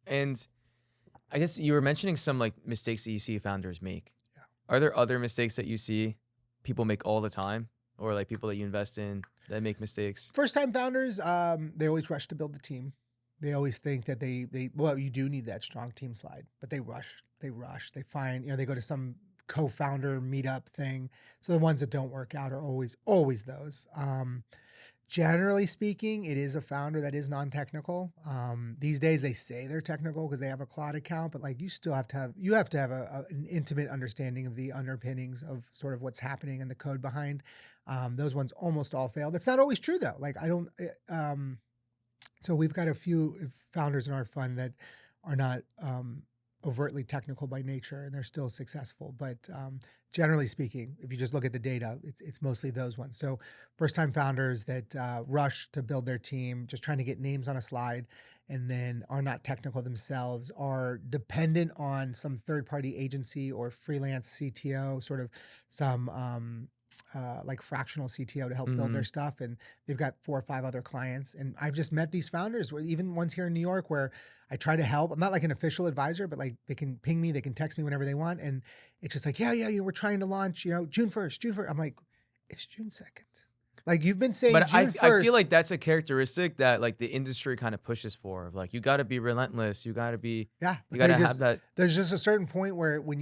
And I guess you were mentioning some like mistakes that you see founders make. Yeah. Are there other mistakes that you see people make all the time, or like people that you invest in that make mistakes? First time founders, they always rush to build the team. They always think that well, you do need that strong team slide, but they rush. They find, they go to some co-founder meetup thing. So the ones that don't work out are always those. Generally speaking, it is a founder that is non-technical. These days they say they're technical because they have a cloud account, but like you have to have an intimate understanding of the underpinnings of sort of what's happening and the code behind. Those ones almost all fail. That's not always true though. Like so we've got a few founders in our fund that are not overtly technical by nature, and they're still successful. But generally speaking, if you just look at the data, it's mostly those ones. So first-time founders that rush to build their team, just trying to get names on a slide, and then are not technical themselves, are dependent on some third-party agency or freelance CTO, sort of some like fractional CTO to help build their Hmm. stuff. And they've got 4 or 5 other clients. And I've just met these founders, where even ones here in New York, where I try to help. I'm not like an official advisor, but like they can ping me, they can text me whenever they want. And it's just like, yeah, we're trying to launch, June 1st, June 1st. I'm like, it's June 2nd. Like, you've been saying But I June I feel 1st. like that's a characteristic that like the industry kind of pushes for. Of like you got to be relentless. You got to be. Yeah, You but got they to have just that. there's just a certain point where when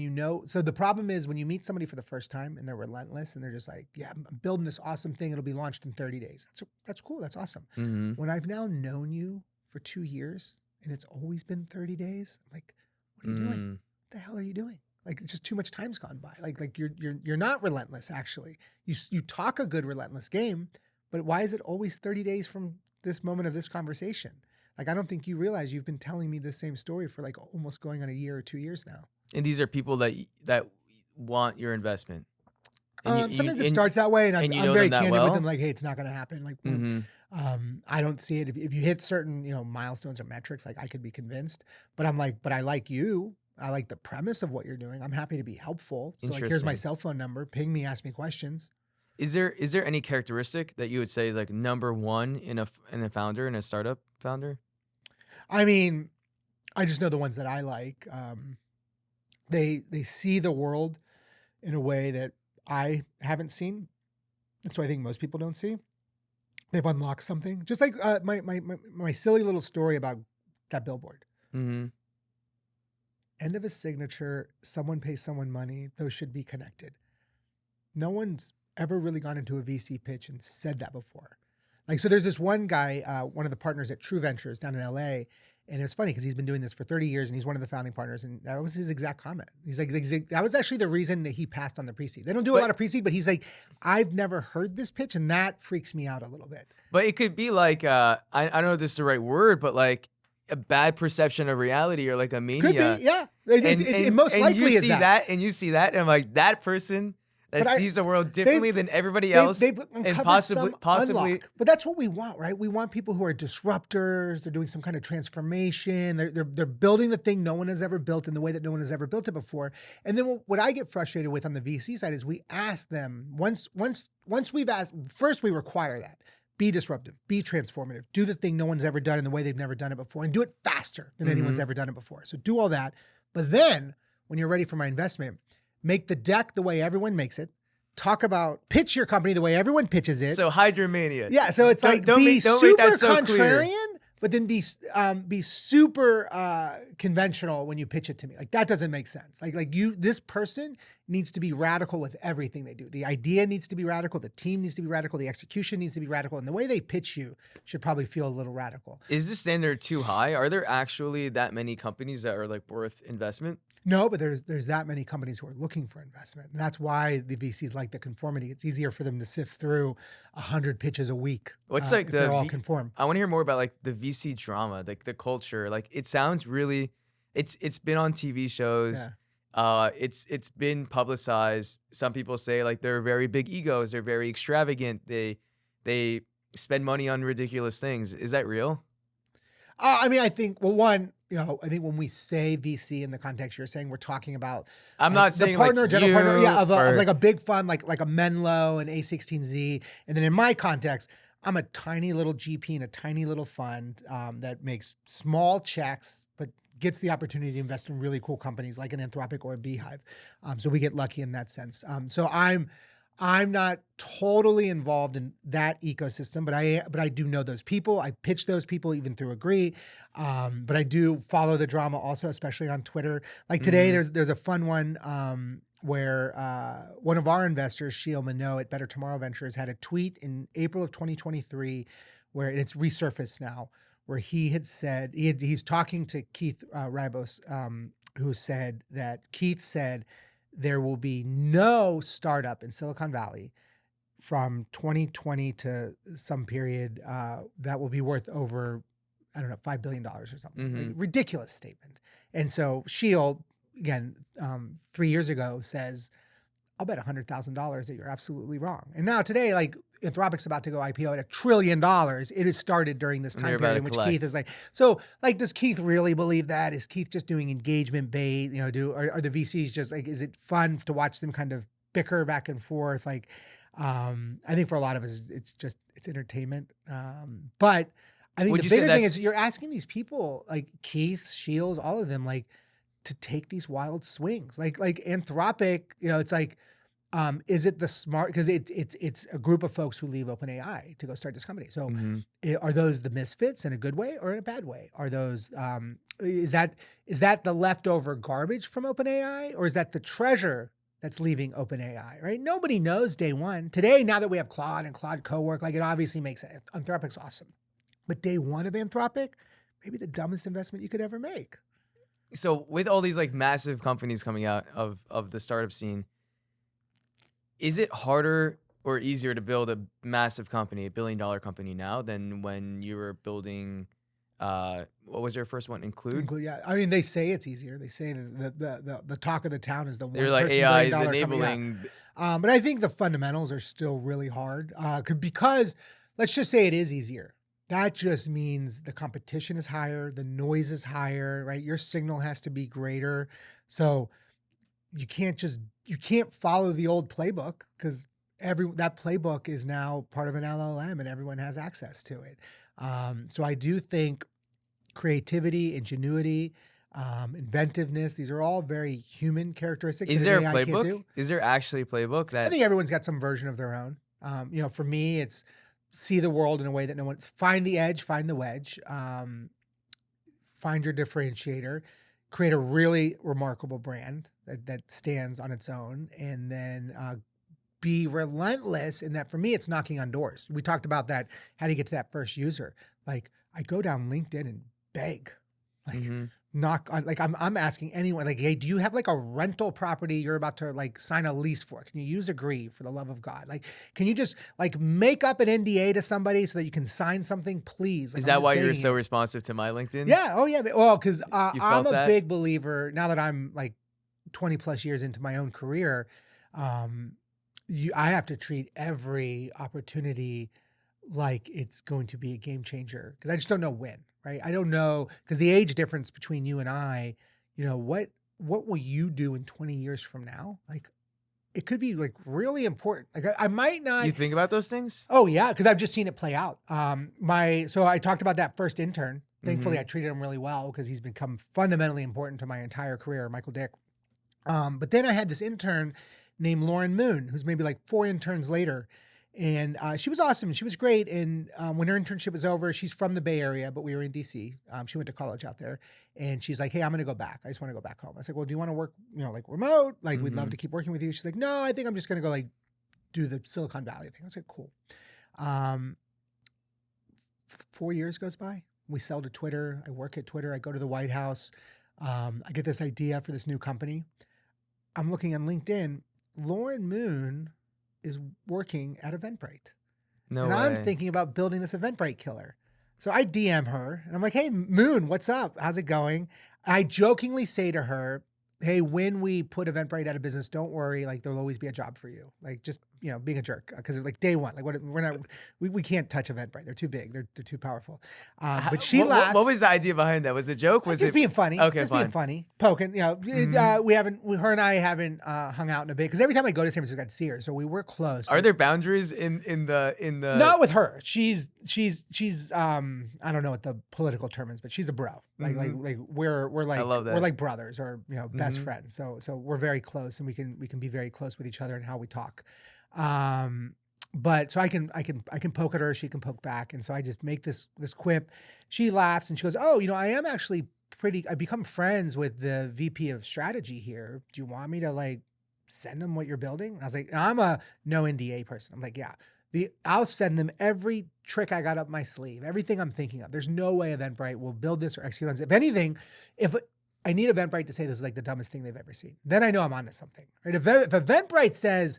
so the problem is when you meet somebody for the first time and they're relentless and they're just like, yeah, I'm building this awesome thing. It'll be launched in 30 days. That's cool. That's awesome. Hmm. When I've now known you for 2 years and it's always been 30 days, I'm like, what are you doing? Mm. What the hell are you doing? Like, it's just too much time's gone by. Like you're not relentless, actually. You talk a good relentless game, but why is it always 30 days from this moment of this conversation? Like, I don't think you realize you've been telling me the same story for like almost going on a year or 2 years now. And these are people that want your investment. And Sometimes it starts that way, and and you I'm know very them that candid with them. well. Like, hey, it's not going to happen. Like, Hmm. I don't see it. If you hit certain, milestones or metrics, like I could be convinced. But I'm like, but I like you. I like the premise of what you're doing. I'm happy to be helpful. So like, here's my Interesting. cell phone number. Ping me, ask me questions. Is there any characteristic that you would say is like number one in a founder, in a startup founder? I mean, I just know the ones that I like. They see the world in a way that I haven't seen. And so I think most people don't see. They've unlocked something. Just like my silly little story about that billboard. Hmm. End of a signature, someone pays someone money, those should be connected. No one's ever really gone into a VC pitch and said that before. Like, so there's this one guy, one of the partners at True Ventures down in LA. And it's funny because he's been doing this for 30 years and he's one of the founding partners. And that was his exact comment. He's like, that was actually the reason that he passed on the pre-seed. They don't do a But lot of pre-seed, but he's like, I've never heard this pitch. And that freaks me out a little bit. but it could be like I don't know if this is the right word, but like a bad perception of reality or like a Could mania. be, yeah. It most And likely you is see that. and you see that, and like that person that But sees the world differently than everybody else, They've and uncovered possibly some unlock. But that's what we want, right? We want people who are disruptors. They're doing some kind of transformation. They're building the thing no one has ever built in the way that no one has ever built it before. And then what I get frustrated with on the VC side is we ask them once we've asked, first we require that. Be disruptive, be transformative, do the thing no one's ever done in the way they've never done it before, and do it faster than anyone's ever done it before. So do all that. But then when you're ready for my investment, make the deck the way everyone makes it. Pitch your company the way everyone pitches it. So Hydromania. Yeah, so it's like Don't be make super that so clear. contrarian, but then be super conventional when you pitch it to me. Like, that doesn't make sense. This person needs to be radical with everything they do. The idea needs to be radical. The team needs to be radical. The execution needs to be radical. And the way they pitch you should probably feel a little radical. Is the standard too high? Are there actually that many companies that are like worth investment? No, but there's that many companies who are looking for investment. And that's why the VCs like the conformity. It's easier for them to sift through 100 pitches a week. What's like if they're all the conform. I want to hear more about like the VC drama, like the culture. Like it sounds really, it's been on TV shows. It's been publicized. Some people say like they're very big egos. They're very extravagant. They spend money on ridiculous things. Is that real? I mean, I think, well, one, I think when we say VC in the context you're saying, we're talking about I'm not saying the partner, like general partner, you of or- like a big fund, like a Menlo and A16Z. And then in my context, I'm a tiny little GP in a tiny little fund that makes small checks, but gets the opportunity to invest in really cool companies like an Anthropic or a Beehive. So we get lucky in that sense. So I'm not totally involved in that ecosystem, but I do know those people. I pitch those people even through Agree, but I do follow the drama also, especially on Twitter. Like today, there's a fun one where one of our investors, Sheil Minot at Better Tomorrow Ventures, had a tweet in April of 2023 where it's resurfaced now, where he had said he's talking to Keith Ribos, who said that Keith said there will be no startup in Silicon Valley from 2020 to some period that will be worth over I don't know, $5 billion or something. Like, Mhm. ridiculous statement. And so Shield, again, 3 years ago says, I'll bet $100,000 that you're absolutely wrong. And now today, like Anthropic's about to go IPO at $1 trillion. It has started during this And they're time about period to in which collect. Keith is like, so like, does Keith really believe that? Is Keith just doing engagement bait? You know, are the VCs just like, is it fun to watch them kind of bicker back and forth? Like, I think for a lot of us, it's entertainment. But I think Would the you say bigger thing that's is you're asking these people like Keith, Shields, all of them, like to take these wild swings. Like Anthropic, you know, it's like, is it the smart? Because it's a group of folks who leave OpenAI to go start this company. So, Mhm. are those the misfits in a good way or in a bad way? Are those is that the leftover garbage from OpenAI, or is that the treasure that's leaving OpenAI? Right? Nobody knows day one. Today, now that we have Claude and Claude Cowork, like it obviously makes it. Anthropic's awesome, but day one of Anthropic, maybe the dumbest investment you could ever make. So with all these like massive companies coming out of the startup scene, is it harder or easier to build a massive company, $1 billion company now than when you were building what was your first one? Include? Yeah, I mean, they say it's easier. They say that the talk of the town is the They're one like person AI $1 is billion company. Yeah. enabling. But I think the fundamentals are still really hard because let's just say it is easier. That just means the competition is higher, the noise is higher, right? Your signal has to be greater. So you can't follow the old playbook because that playbook is now part of an LLM and everyone has access to it. So I do think creativity, ingenuity, inventiveness, these are all very human characteristics Is that there an a AI can't playbook? do. Is there actually a playbook I that think everyone's got some version of their own. You know, for me, it's see the world in a way that no one's find the edge, find the wedge, find your differentiator, create a really remarkable brand that stands on its own, and then be relentless in that. For me, it's knocking on doors. We talked about that. How do you get to that first user? Like I go down LinkedIn and beg, like Mhm. knock on, like I'm asking anyone, like, hey, do you have like a rental property you're about to like sign a lease for? Can you use Agree for the love of God? Like, can you just like make up an NDA to somebody so that you can sign something, please? Like, Is I'm that just why you're begging so you. responsive to my LinkedIn? Yeah. Oh yeah. Well, because You I'm felt a that? big believer now that I'm like 20 plus years into my own career. Um, I have to treat every opportunity like it's going to be a game changer because I just don't know when, right? I don't know because the age difference between you and I, you know, what will you do in 20 years from now? Like it could be like really important. Like I might not. You think about those things? Oh yeah, because I've just seen it play out. So I talked about that first intern. Thankfully, I Mhm. treated him really well because he's become fundamentally important to my entire career, Michael Dick. But then I had this intern named Lauren Moon, who's maybe like 4 interns later. And she was awesome. She was great. And when her internship was over, she's from the Bay Area, but we were in DC. She went to college out there. And she's like, hey, I'm going to go back. I just want to go back home. I was like, well, do you want to work, you know, like remote? Like, we'd love Mhm. to keep working with you. She's like, no, I think I'm just going to go like do the Silicon Valley thing. I was like, cool. Um, 4 years goes by. We sell to Twitter. I work at Twitter. I go to the White House. I get this idea for this new company. I'm looking on LinkedIn. Lauren Moon is working at Eventbrite. No And I'm way. thinking about building this Eventbrite killer. So I DM her and I'm like, hey, Moon, what's up? How's it going? I jokingly say to her, hey, when we put Eventbrite out of business, don't worry. Like there'll always be a job for you. Like just, you know, being a jerk. Cause like day one, like we can't touch Eventbrite. They're too big. They're too powerful. But she laughs. What was the idea behind that? Was it a joke? Was Just it being funny. Okay, Just being fine. funny. Poking. You know, Mhm. her and I haven't hung out in a bit because every time I go to San Francisco, I see her. So we were close. Are but there boundaries in the not with her. She's I don't know what the political term is, but she's a bro. Mhm. Like we're like love we're that. like brothers or you know best Mhm. friends. So we're very close and we can be very close with each other in how we talk. But so I can poke at her, she can poke back, and so I just make this quip. She laughs and she goes, "Oh, you know, I am actually I become friends with the VP of strategy here. Do you want me to like send them what you're building?" I was like, I'm a no NDA person. I'm like, yeah. I'll send them every trick I got up my sleeve, everything I'm thinking of. There's no way Eventbrite will build this or execute on this. If anything, if I need Eventbrite to say this is like the dumbest thing they've ever seen, then I know I'm onto something. Right? If Eventbrite says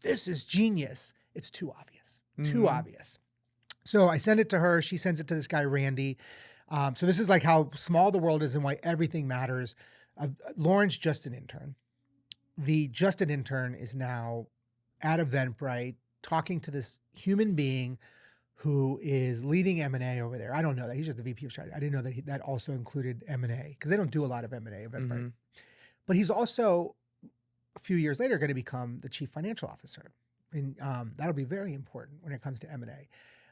this is genius, it's too obvious. Too Mhm. obvious. So I send it to her. She sends it to this guy, Randy. So this is like how small the world is and why everything matters. Lauren's just an intern. The just an intern is now at Eventbrite talking to this human being who is leading M&A over there. I don't know that. He's just the VP of strategy. I didn't know that that also included M&A because they don't do a lot of M&A at Eventbrite. Mm-hmm. But he's also, a few years later, going to become the chief financial officer. And that'll be very important when it comes to M&A.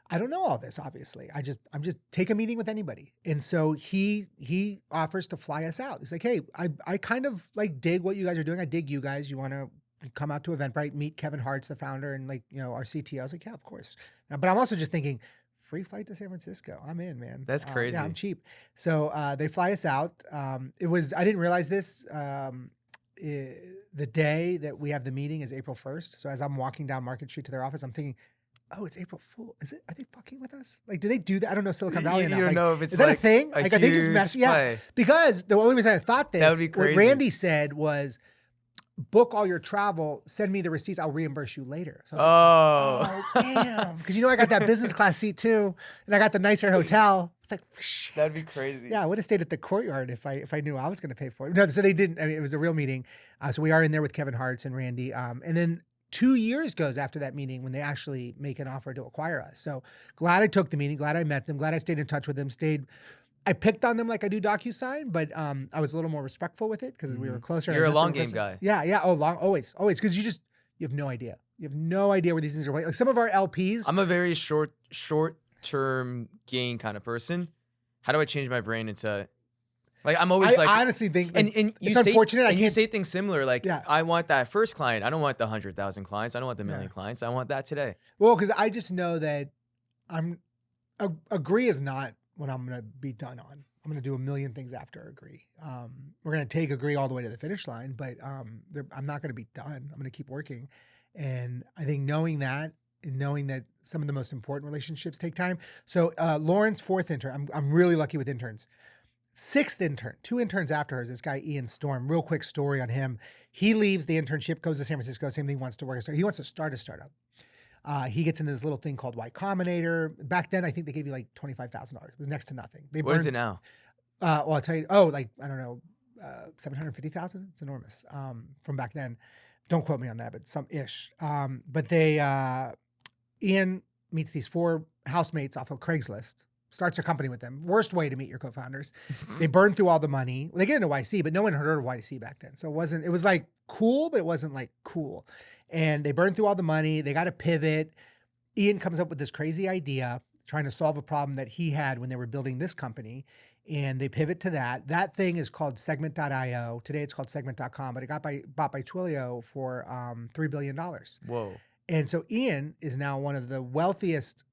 I don't know all this, obviously. I'm just take a meeting with anybody. And so he offers to fly us out. He's like, hey, I kind of like dig what you guys are doing. I dig you guys. You want to come out to Eventbrite, meet Kevin Hartz, the founder, and like, our CTO. I was like, yeah, of course. But I'm also just thinking, free flight to San Francisco. I'm in, man. That's crazy. Yeah, I'm cheap. So they fly us out. I didn't realize this. The day that we have the meeting is April 1st. So as I'm walking down Market Street to their office, I'm thinking, oh, it's April Fool. Is it? Are they fucking with us? Like, do they do that? I don't know Silicon Valley You enough. don't Like, know if it's is that like a thing? a Like, I think it's huge messy. Yeah, play. because the only reason I thought this, That would be crazy. what Randy said was, book all your travel, send me the receipts, I'll reimburse you later. So I was Oh, like, oh, damn. Because I got that business class seat too, and I got the nicer hotel. It's like, shit. that'd be crazy. Yeah, I would have stayed at the Courtyard if I knew I was going to pay for it. No, so they didn't. I mean, it was a real meeting. So we are in there with Kevin Hartz and Randy. And then 2 years goes after that meeting when they actually make an offer to acquire us. So glad I took the meeting, glad I met them, glad I stayed in touch with them, I picked on them like I do DocuSign, but I was a little more respectful with it because we were closer. and I You're a met them long in game person. guy. Yeah. Oh, always. Because you have no idea. You have no idea where these things are playing. Like some of our LPs. I'm a very short term gain kind of person. How do I change my brain into like I'm always I like honestly think and you it's say, unfortunate. and you can't say things similar like Yeah. I want that first client. I don't want the 100,000 clients. I don't want the million Yeah. clients. I want that today. Well, because I just know that agree is not what I'm going to be done on. I'm going to do a million things after agree. We're going to take agree all the way to the finish line, but I'm not going to be done. I'm going to keep working. And I think knowing that and knowing that some of the most important relationships take time. So Lauren's fourth intern, I'm really lucky with interns. Sixth intern, 2 interns after her is this guy, Ian Storm. Real quick story on him. He leaves the internship, goes to San Francisco, same thing, wants to work. He wants to start a startup. He gets into this little thing called Y Combinator. Back then, I think they gave you like $25,000. It was next to nothing. What is it now? Well, I'll tell you. Oh, like, I don't know, 750,000. It's enormous from back then. Don't quote me on that, but some ish. But Ian meets these 4 housemates off of Craigslist, starts a company with them. Worst way to meet your co-founders. They burn through all the money. They get into YC, but no one heard of YC back then. So it was like cool, but it wasn't like cool. And they burn through all the money. They got to pivot. Ian comes up with this crazy idea, trying to solve a problem that he had when they were building this company. And they pivot to that. That thing is called Segment.io. Today it's called Segment.com, but it got bought by Twilio for $3 billion. Whoa. And so Ian is now one of the wealthiest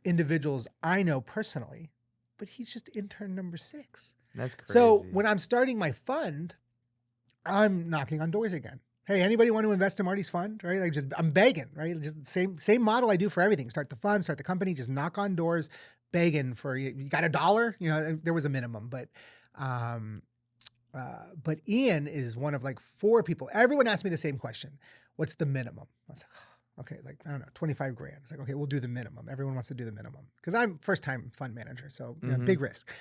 individuals I know personally, but he's just intern number 6. That's crazy. So when I'm starting my fund, I'm knocking on doors again. Hey, anybody want to invest in Marty's fund? Right? Like I'm begging, right? Just same model I do for everything. Start the fund, start the company, just knock on doors, begging for you got $1? There was a minimum, but Ian is one of like 4 people. Everyone asked me the same question. What's the minimum? I was like, okay, like, I don't know, 25 grand. It's like, okay, we'll do the minimum. Everyone wants to do the minimum because I'm first time fund manager. So big risk.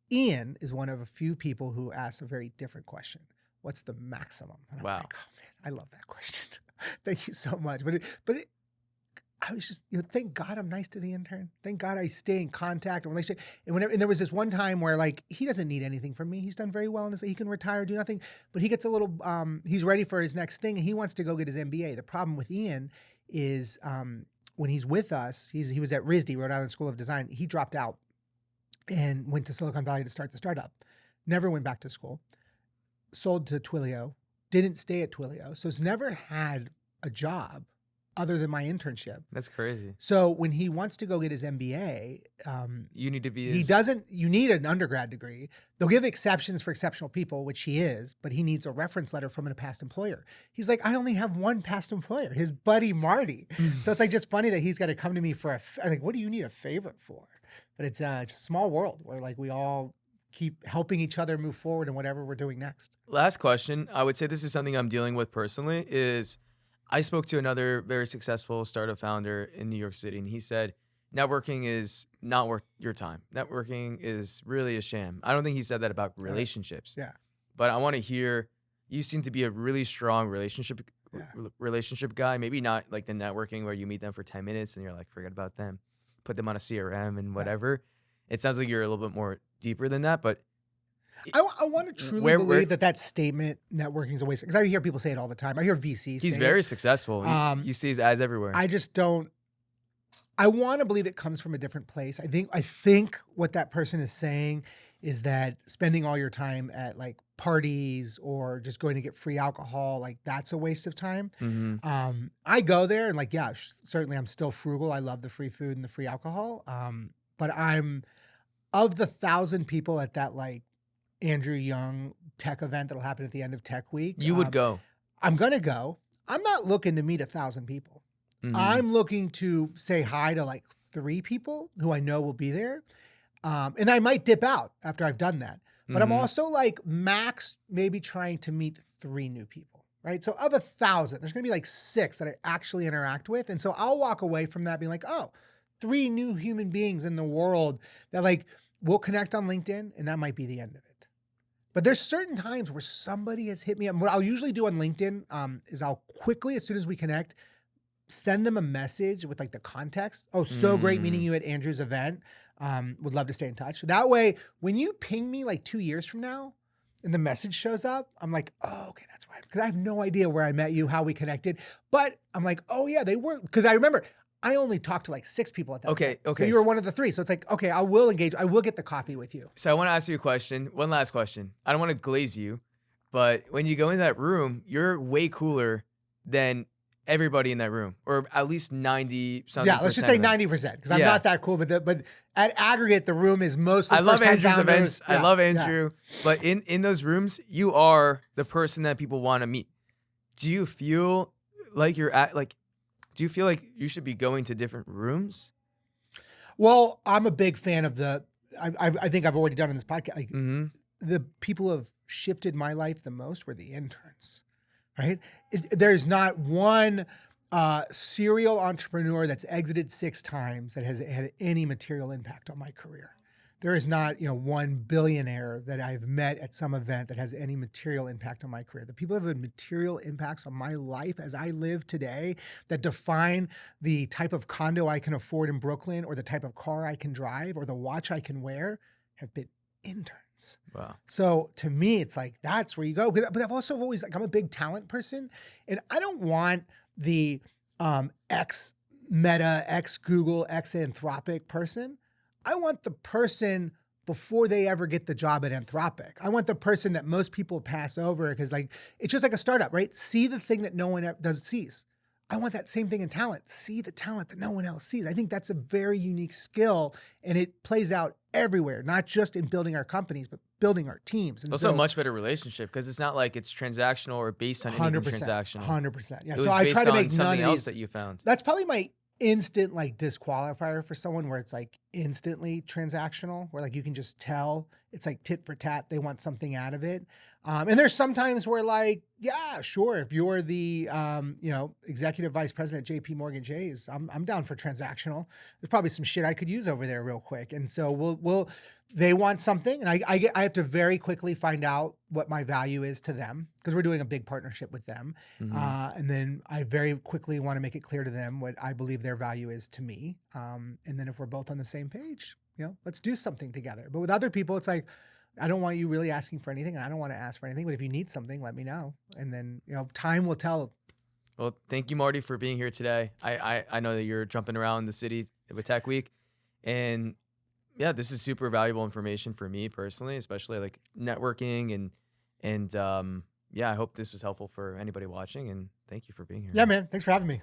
Ian is one of a few people who asks a very different question. What's the maximum? And I was like, oh man, I love that question. Thank you so much. I was just, thank God I'm nice to the intern. Thank God I stay in contact and relationship. And there was this one time where like, he doesn't need anything from me. He's done very well he can retire, do nothing, but he gets a little, he's ready for his next thing and he wants to go get his MBA. The problem with Ian is when he's with us, he was at RISD, Rhode Island School of Design. He dropped out and went to Silicon Valley to start the startup. Never went back to school. Sold to Twilio. Didn't stay at Twilio. So he's never had a job other than my internship. That's crazy. So when he wants to go get his MBA, you need to be. You need an undergrad degree. They'll give exceptions for exceptional people, which he is, but he needs a reference letter from a past employer. He's like, I only have one past employer, his buddy Marty. So it's like just funny that he's got to come to me for what do you need a favor for? But it's just a small world where like we all keep helping each other move forward in whatever we're doing next. Last question. I would say this is something I'm dealing with personally is I spoke to another very successful startup founder in New York City, and he said, networking is not worth your time. Networking is really a sham. I don't think he said that about relationships. Yeah. But I want to hear, you seem to be a really strong Yeah. relationship guy. Maybe not like the networking where you meet them for 10 minutes and you're like, forget about them. Put them on a CRM and whatever. It sounds like you're a little bit more deeper than that, but I want to truly Where- believe that statement, networking is a waste. Because I hear people say it all the time. I hear VCs he's say very it. successful. You see his ads everywhere. I just don't. I want to believe it comes from a different place. I think what that person is saying is that spending all your time at like parties or just going to get free alcohol, like that's a waste of time. Mhm. I go there and like, yeah, certainly I'm still frugal. I love the free food and the free alcohol. But I'm of the 1,000 people at that like Andrew Young tech event that'll happen at the end of Tech Week. You would go. I'm gonna go. I'm not looking to meet 1,000 people. Mhm. I'm looking to say hi to like 3 people who I know will be there. And I might dip out after I've done that. But I'm Mhm. also like max maybe trying to meet 3 new people, right? So of 1,000, there's gonna be like 6 that I actually interact with. And so I'll walk away from that being like, oh, 3 new human beings in the world that like will connect on LinkedIn, and that might be the end of it. But there's certain times where somebody has hit me up. What I'll usually do on LinkedIn is I'll quickly, as soon as we connect, send them a message with like the context. Oh, so great meeting you at Andrew's event. Would love to stay in touch. That way, when you ping me like 2 years from now and the message shows up, I'm like, oh, okay, that's right. Because I have no idea where I met you, how we connected. But I'm like, oh yeah, they were. Because I remember I only talked to like 6 people at that event. So Okay. you were one of the 3. So it's like, okay, I will engage. I will get the coffee with you. So I want to ask you a question. One last question. I don't want to glaze you, but when you go in that room, you're way cooler than everybody in that room, or at least 90 something. Yeah, let's just say 90% because I'm not that cool. But at aggregate, the room is mostly. I love first-time Andrew's founders. events. I love Andrew, but in those rooms, you are the person that people want to meet. Do you feel like you're at like? Do you feel like you should be going to different rooms? Well, I'm a big fan of the. I think I've already done in this podcast. Like, the people who have shifted my life the most were the interns, right? There's not one serial entrepreneur that's exited 6 times that has had any material impact on my career. There is not, one billionaire that I've met at some event that has any material impact on my career. The people that have had material impacts on my life as I live today that define the type of condo I can afford in Brooklyn or the type of car I can drive or the watch I can wear have been interns. Wow. So to me, it's like, that's where you go. But I've also always, like, I'm a big talent person and I don't want the ex-Meta, ex-Google, ex-Anthropic person. I want the person before they ever get the job at Anthropic. I want the person that most people pass over because like, it's just like a startup, right? See the thing that no one else sees. I want that same thing in talent. See the talent that no one else sees. I think that's a very unique skill and it plays out everywhere, not just in building our companies, but building our teams. And also a much better relationship because it's not like it's transactional or based on anything transactional. 100%. Yeah. It was So I based try to on make something none of else these. that you found. That's probably my instant like disqualifier for someone where it's like instantly transactional, where like you can just tell it's like tit for tat. They want something out of it. And there's sometimes where like, yeah, sure. If you're the, executive vice president at JP Morgan Chase, I'm down for transactional. There's probably some shit I could use over there real quick. And so they want something and I have to very quickly find out what my value is to them because we're doing a big partnership with them. And then I very quickly want to make it clear to them what I believe their value is to me. And then if we're both on the same page, let's do something together. But with other people, it's like, I don't want you really asking for anything and I don't want to ask for anything, but if you need something, let me know. And then, time will tell. Well, thank you, Marty, for being here today. I know that you're jumping around the city with Tech Week and yeah, this is super valuable information for me personally, especially like networking and I hope this was helpful for anybody watching and thank you for being here. Yeah, man. Thanks for having me.